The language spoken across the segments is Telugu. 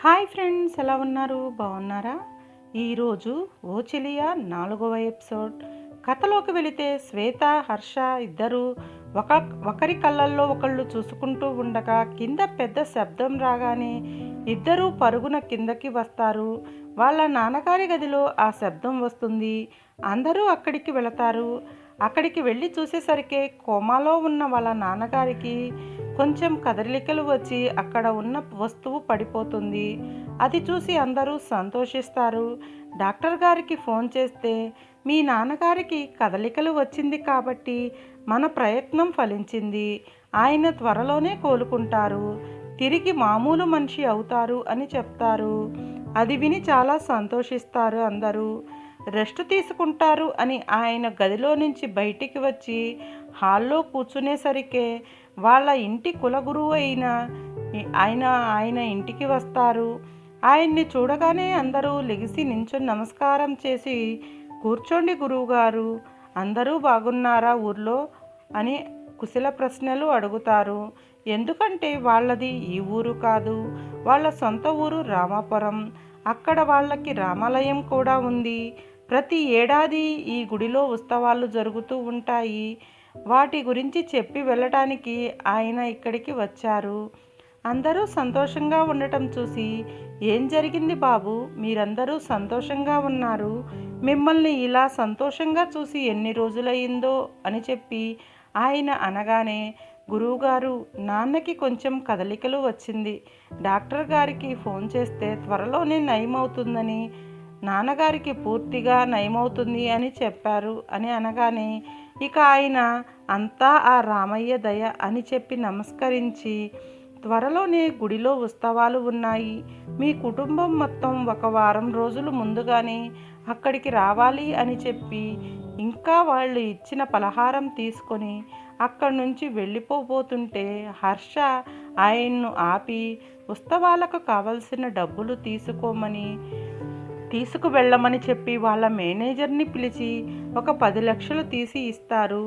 హాయ్ ఫ్రెండ్స్, ఎలా ఉన్నారు? బాగున్నారా? ఈరోజు ఓ చెలియా 4వ ఎపిసోడ్. కథలోకి వెళితే శ్వేత, హర్ష ఇద్దరు ఒకరి కళ్ళల్లో ఒకళ్ళు చూసుకుంటూ ఉండగా కింద పెద్ద శబ్దం రాగానే ఇద్దరూ పరుగున కిందకి వస్తారు. వాళ్ళ నాన్నగారి గదిలో ఆ శబ్దం వస్తుంది. అందరూ అక్కడికి వెళతారు. అక్కడికి వెళ్ళి చూసేసరికి కోమాలో ఉన్న వాళ్ళ నాన్నగారికి కొంచెం కదలికలు వచ్చి అక్కడ ఉన్న వస్తువు పడిపోతుంది. అది చూసి అందరూ సంతోషిస్తారు. డాక్టర్ గారికి ఫోన్ చేస్తే, మీ నాన్నగారికి కదలికలు వచ్చింది కాబట్టి మన ప్రయత్నం ఫలించింది, ఆయన త్వరలోనే కోలుకుంటారు, తిరిగి మామూలు మనిషి అవుతారు అని చెప్తారు. అది విని చాలా సంతోషిస్తారు. అందరూ రెస్ట్ తీసుకుంటారు అని ఆయన గదిలో నుంచి బయటికి వచ్చి హాల్లో కూర్చునేసరికే వాళ్ళ ఇంటి కులగురువు ఆయన ఇంటికి వస్తారు. ఆయన్ని చూడగానే అందరూ లెగిసి నించుని నమస్కారం చేసి, కూర్చోండి గురువుగారు, అందరూ బాగున్నారా ఊర్లో అని కుశల ప్రశ్నలు అడుగుతారు. ఎందుకంటే వాళ్ళది ఈ ఊరు కాదు, వాళ్ళ సొంత ఊరు రామాపురం. అక్కడ వాళ్ళకి రామాలయం కూడా ఉంది. ప్రతి ఏడాది ఈ గుడిలో ఉత్సవాలు జరుగుతూ ఉంటాయి. వాటి గురించి చెప్పి వెళ్ళటానికి ఆయన ఇక్కడికి వచ్చారు. అందరూ సంతోషంగా ఉండటం చూసి, ఏం జరిగింది బాబు, మీరందరూ సంతోషంగా ఉన్నారు, మిమ్మల్ని ఇలా సంతోషంగా చూసి ఎన్ని రోజులయ్యిందో అని చెప్పి ఆయన అనగానే, గురువుగారు, నాన్నకి కొంచెం కదలికలు వచ్చింది, డాక్టర్ గారికి ఫోన్ చేస్తే త్వరలోనే నయమవుతుందని, నాన్నగారికి పూర్తిగా నయమవుతుంది అని చెప్పారు అని అనగానే, ఇక ఆయన అంతా ఆ రామయ్య దయ అని చెప్పి నమస్కరించి, త్వరలోనే గుడిలో ఉత్సవాలు ఉన్నాయి, మీ కుటుంబం మొత్తం ఒక వారం రోజులు ముందుగానే అక్కడికి రావాలి అని చెప్పి, ఇంకా వాళ్ళు ఇచ్చిన పలహారం తీసుకొని అక్కడి నుంచి వెళ్ళిపోబోతుంటే హర్ష ఆయన్ను ఆపి, ఉత్సవాలకు కావలసిన డబ్బులు తీసుకువెళ్ళమని చెప్పి వాళ్ళ మేనేజర్ని పిలిచి ఒక 10 లక్షలు తీసి ఇస్తారు.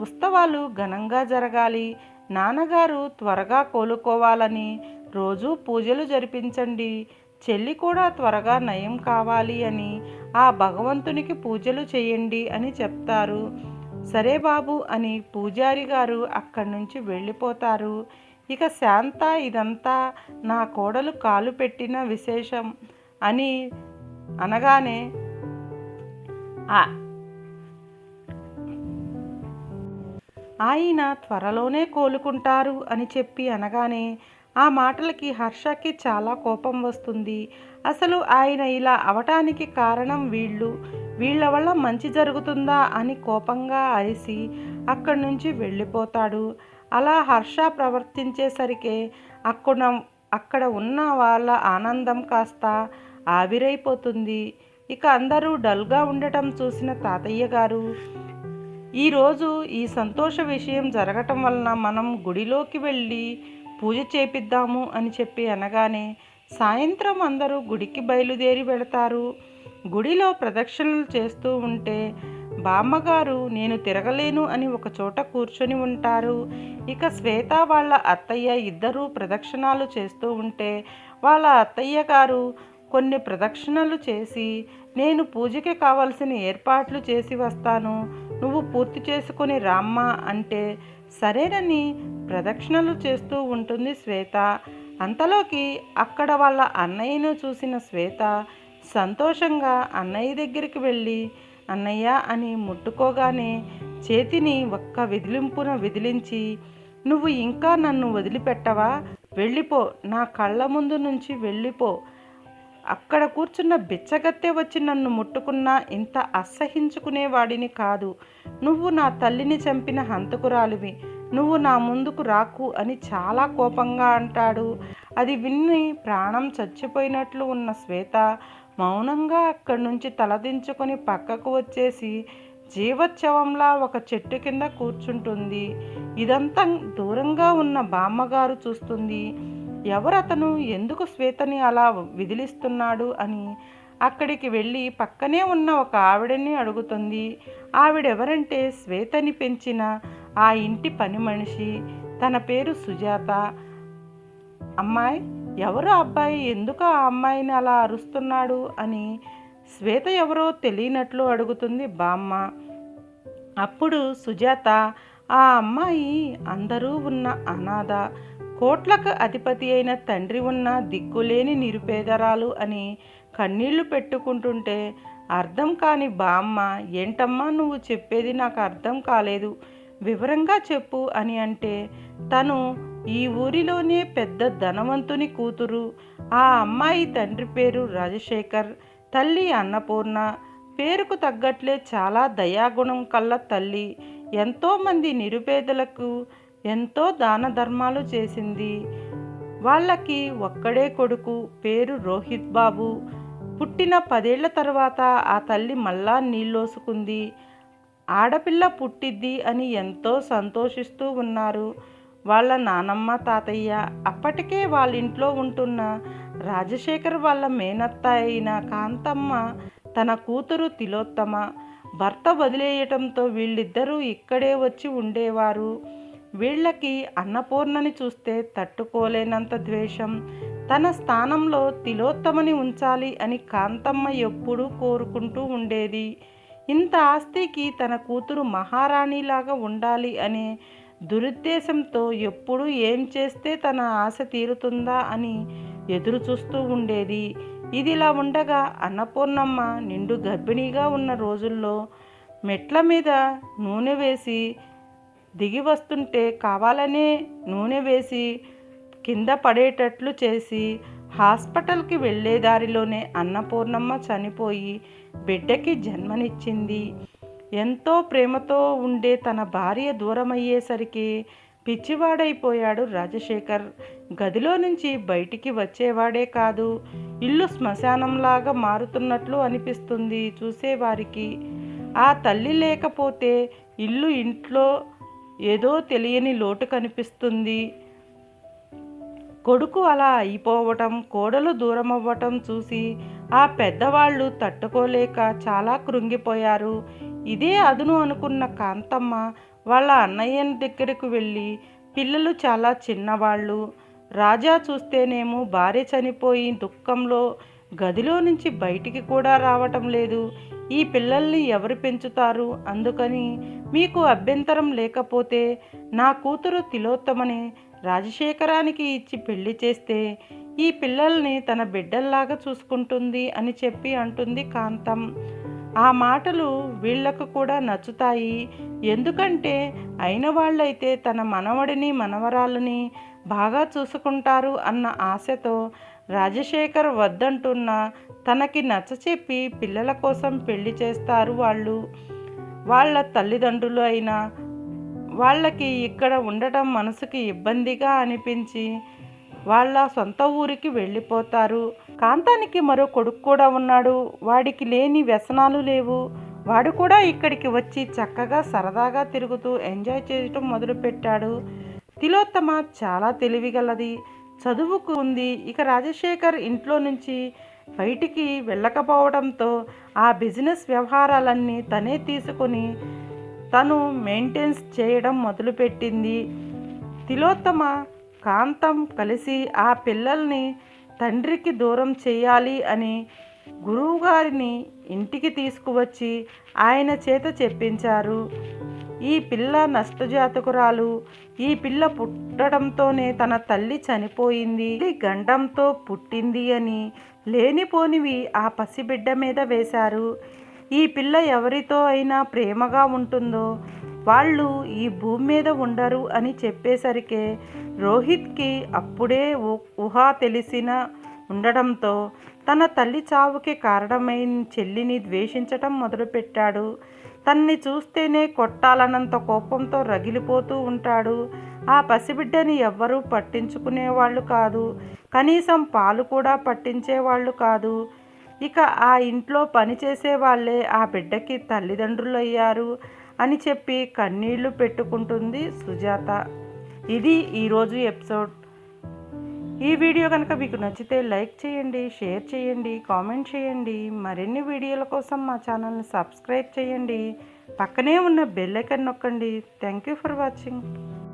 ఉత్సవాలు ఘనంగా జరగాలి, నాన్నగారు త్వరగా కోలుకోవాలని రోజూ పూజలు జరిపించండి, చెల్లి కూడా త్వరగా నయం కావాలి అని ఆ భగవంతునికి పూజలు చేయండి అని చెప్తారు. సరే బాబు అని పూజారి గారు అక్కడి నుంచి వెళ్ళిపోతారు. ఇక శాంత, ఇదంతా నా కోడలు కాలు పెట్టిన విశేషం అని అనగానే, ఆయన త్వరలోనే కోలుకుంటారు అని చెప్పి అనగానే, ఆ మాటలకి హర్షకి చాలా కోపం వస్తుంది. అసలు ఆయన ఇలా అవటానికి కారణం వీళ్ళ వల్ల మంచి జరుగుతుందా అని కోపంగా అరిసి అక్కడి నుంచి వెళ్ళిపోతాడు. అలా హర్ష ప్రవర్తించేసరికి అక్కడ ఉన్న వాళ్ళ ఆనందం కాస్త ఆవిరైపోతుంది. ఇక అందరూ డల్గా ఉండటం చూసిన తాతయ్య గారు, ఈరోజు ఈ సంతోష విషయం జరగటం వలన మనం గుడిలోకి వెళ్ళి పూజ చేపిద్దాము అని చెప్పి అనగానే, సాయంత్రం అందరూ గుడికి బయలుదేరి వెళతారు. గుడిలో ప్రదక్షిణలు చేస్తూ ఉంటే బామ్మగారు నేను తిరగలేను అని ఒక చోట కూర్చొని ఉంటారు. ఇక శ్వేత వాళ్ళ అత్తయ్య ఇద్దరూ ప్రదక్షిణాలు చేస్తూ ఉంటే వాళ్ళ అత్తయ్య గారు కొన్ని ప్రదక్షిణలు చేసి, నేను పూజకి కావలసిన ఏర్పాట్లు చేసి వస్తాను, నువ్వు పూర్తి చేసుకొని రామ్మా అంటే సరేనని ప్రదక్షిణలు చేస్తూ ఉంటుంది శ్వేత. అంతలోకి అక్కడ వాళ్ళ అన్నయ్యను చూసిన శ్వేత సంతోషంగా అన్నయ్య దగ్గరికి వెళ్ళి, అన్నయ్య అని ముట్టుకోగానే చేతిని ఒక్క విదిలింపున విదిలించి, నువ్వు ఇంకా నన్ను వదిలిపెట్టవా, వెళ్ళిపో, నా కళ్ళ ముందు నుంచి వెళ్ళిపో, అక్కడ కూర్చున్న బిచ్చగత్తె వచ్చి నన్ను ముట్టుకున్నా ఇంత అసహించుకునేవాడిని కాదు, నువ్వు నా తల్లిని చంపిన హంతకురాలివి, నువ్వు నా ముందుకు రాకు అని చాలా కోపంగా అంటాడు. అది విని ప్రాణం చచ్చిపోయినట్లు ఉన్న శ్వేత మౌనంగా అక్కడి నుంచి తలదించుకొని పక్కకు వచ్చేసి జీవోత్సవంలా ఒక చెట్టు కింద కూర్చుంటుంది. ఇదంతా దూరంగా ఉన్న బామ్మగారు చూస్తుంది. ఎవరతను, ఎందుకు శ్వేతని అలా విదిలిస్తున్నాడు అని అక్కడికి వెళ్ళి పక్కనే ఉన్న ఒక ఆవిడని అడుగుతుంది. ఆవిడెవరంటే శ్వేతని పెంచిన ఆ ఇంటి పని మనిషి, తన పేరు సుజాత. అమ్మాయి, ఎవరు అబ్బాయి, ఎందుకు ఆ అమ్మాయిని అలా అరుస్తున్నాడు అని శ్వేత ఎవరో తెలియనట్లు అడుగుతుంది బామ్మ. అప్పుడు సుజాత, ఆ అమ్మాయి అందరూ ఉన్న అనాథ, కోట్లకు అధిపతి అయిన తండ్రి ఉన్న దిక్కులేని నిరుపేదరాలు అని కన్నీళ్లు పెట్టుకుంటుంటే, అర్థం కాని బామ్మ, ఏంటమ్మా నువ్వు చెప్పేది, నాకు అర్థం కాలేదు, వివరంగా చెప్పు అని అంటే, తను ఈ ఊరిలోనే పెద్ద ధనవంతుని కూతురు. ఆ అమ్మాయి తండ్రి పేరు రాజశేఖర్, తల్లి అన్నపూర్ణ. పేరుకు తగ్గట్లే చాలా దయాగుణం కల్ల తల్లి. ఎంతోమంది నిరుపేదలకు ఎంతో దాన ధర్మాలు చేసింది. వాళ్ళకి ఒక్కడే కొడుకు, పేరు రోహిత్ బాబు. పుట్టిన 10 ఏళ్ల తర్వాత ఆ తల్లి మళ్ళా నీళ్ళోసుకుంది. ఆడపిల్ల పుట్టిద్ది అని ఎంతో సంతోషిస్తూ ఉన్నారు వాళ్ళ నానమ్మ తాతయ్య. అప్పటికే వాళ్ళింట్లో ఉంటున్న రాజశేఖర్ వాళ్ళ మేనత్త అయిన కాంతమ్మ, తన కూతురు తిలోత్తమ. భర్త వదిలేయటంతో వీళ్ళిద్దరూ ఇక్కడే వచ్చి ఉండేవారు. వీళ్ళకి అన్నపూర్ణని చూస్తే తట్టుకోలేనంత ద్వేషం. తన స్థానంలో తిలోత్తమని ఉంచాలి అని కాంతమ్మ ఎప్పుడూ కోరుకుంటూ ఉండేది. ఇంత ఆస్తికి తన కూతురు మహారాణిలాగా ఉండాలి అనే దురుద్దేశంతో ఎప్పుడు ఏం చేస్తే తన ఆశ తీరుతుందా అని ఎదురు చూస్తూ ఉండేది. ఇదిలా ఉండగా అన్నపూర్ణమ్మ నిండు గర్భిణీగా ఉన్న రోజుల్లో మెట్ల మీద నూనె వేసి దిగి వస్తుంటే కావాలనే నూనె వేసి కింద పడేటట్లు చేసి హాస్పిటల్కి వెళ్ళే దారిలోనే అన్నపూర్ణమ్మ చనిపోయి బిడ్డకి జన్మనిచ్చింది. ఎంతో ప్రేమతో ఉండే తన భార్య దూరమయ్యేసరికి పిచ్చివాడైపోయాడు రాజశేఖర్. గదిలో నుంచి బయటికి వచ్చేవాడే కాదు, ఇల్లు శ్మశానంలాగా మారుతున్నట్లు అనిపిస్తుంది చూసేవారికి. ఆ తల్లి లేకపోతే ఇంట్లో ఏదో తెలియని లోటు కనిపిస్తుంది. కొడుకు అలా అయిపోవటం, కోడలు దూరమవ్వటం చూసి ఆ పెద్దవాళ్ళు తట్టుకోలేక చాలా కృంగిపోయారు. ఇదే అదును అనుకున్న కాంతమ్మ వాళ్ళ అన్నయ్య దగ్గరకు వెళ్ళి, పిల్లలు చాలా చిన్నవాళ్ళు, రాజా చూస్తేనేమో భార్య చనిపోయి దుఃఖంలో గదిలో నుంచి బయటికి కూడా రావటం లేదు, ఈ పిల్లల్ని ఎవరు పెంచుతారు, అందుకని మీకు అభ్యంతరం లేకపోతే నా కూతురు తిలోత్తమని రాజశేఖరానికి ఇచ్చి పెళ్లి చేస్తే ఈ పిల్లల్ని తన బిడ్డల్లాగా చూసుకుంటుంది అని చెప్పి అంటుంది కాంతం. ఆ మాటలు వీళ్లకు కూడా నచ్చుతాయి. ఎందుకంటే అయిన వాళ్ళైతే తన మనవడిని మనవరాలని బాగా చూసుకుంటారు అన్న ఆశతో రాజశేఖర్ వద్దంటున్న తనకి నచ్చచెప్పి పిల్లల కోసం పెళ్లి చేస్తారు వాళ్ళు. వాళ్ళ తల్లిదండ్రులు అయినా వాళ్ళకి ఇక్కడ ఉండటం మనసుకి ఇబ్బందిగా అనిపించి వాళ్ళ సొంత ఊరికి వెళ్ళిపోతారు. కాంతానికి మరో కొడుకు కూడా ఉన్నాడు. వాడికి లేని వ్యసనాలు లేవు. వాడు కూడా ఇక్కడికి వచ్చి చక్కగా సరదాగా తిరుగుతూ ఎంజాయ్ చేయటం మొదలుపెట్టాడు. తిలోత్తమ చాలా తెలివిగలది, చదువుకు ఉంది. ఇక రాజశేఖర్ ఇంట్లో నుంచి బయటికి వెళ్ళకపోవడంతో ఆ బిజినెస్ వ్యవహారాలన్నీ తనే తీసుకొని తను మెయింటెన్స్ చేయడం మొదలుపెట్టింది. తిలోత్తమ కాంతం కలిసి ఆ పిల్లల్ని తండ్రికి దూరం చేయాలి అని గురువుగారిని ఇంటికి తీసుకువచ్చి ఆయన చేత చెప్పించారు. ఈ పిల్ల నష్టజాతకురాలు, ఈ పిల్ల పుట్టడంతోనే తన తల్లి చనిపోయింది, గండంతో పుట్టింది అని లేనిపోనివి ఆ పసిబిడ్డ మీద వేశారు. ఈ పిల్ల ఎవరితో అయినా ప్రేమగా ఉంటుందో వాళ్ళు ఈ భూమి మీద ఉండరు అని చెప్పేసరికే రోహిత్కి అప్పుడే ఊహ తెలిసిన ఉండడంతో తన తల్లి చావుకి కారణమైన చెల్లిని ద్వేషించటం మొదలుపెట్టాడు. తన్ని చూస్తేనే కొట్టాలన్నంత కోపంతో రగిలిపోతూ ఉంటాడు. ఆ పసిబిడ్డని ఎవ్వరూ పట్టించుకునేవాళ్ళు కాదు, కనీసం పాలు కూడా పట్టించేవాళ్ళు కాదు. ఇక ఆ ఇంట్లో పనిచేసే వాళ్ళే ఆ బిడ్డకి తల్లిదండ్రులు అయ్యారు అని చెప్పి కన్నీళ్లు పెట్టుకుంటుంది సుజాత. ఇది ఈరోజు ఎపిసోడ్. ఈ వీడియో కనుక మీకు నచ్చితే లైక్ చేయండి, షేర్ చేయండి, కామెంట్ చేయండి. మరిన్ని వీడియోల కోసం మా ఛానల్ని సబ్స్క్రైబ్ చేయండి. పక్కనే ఉన్న బెల్ ఐకాన్ నొక్కండి. Thank you for watching.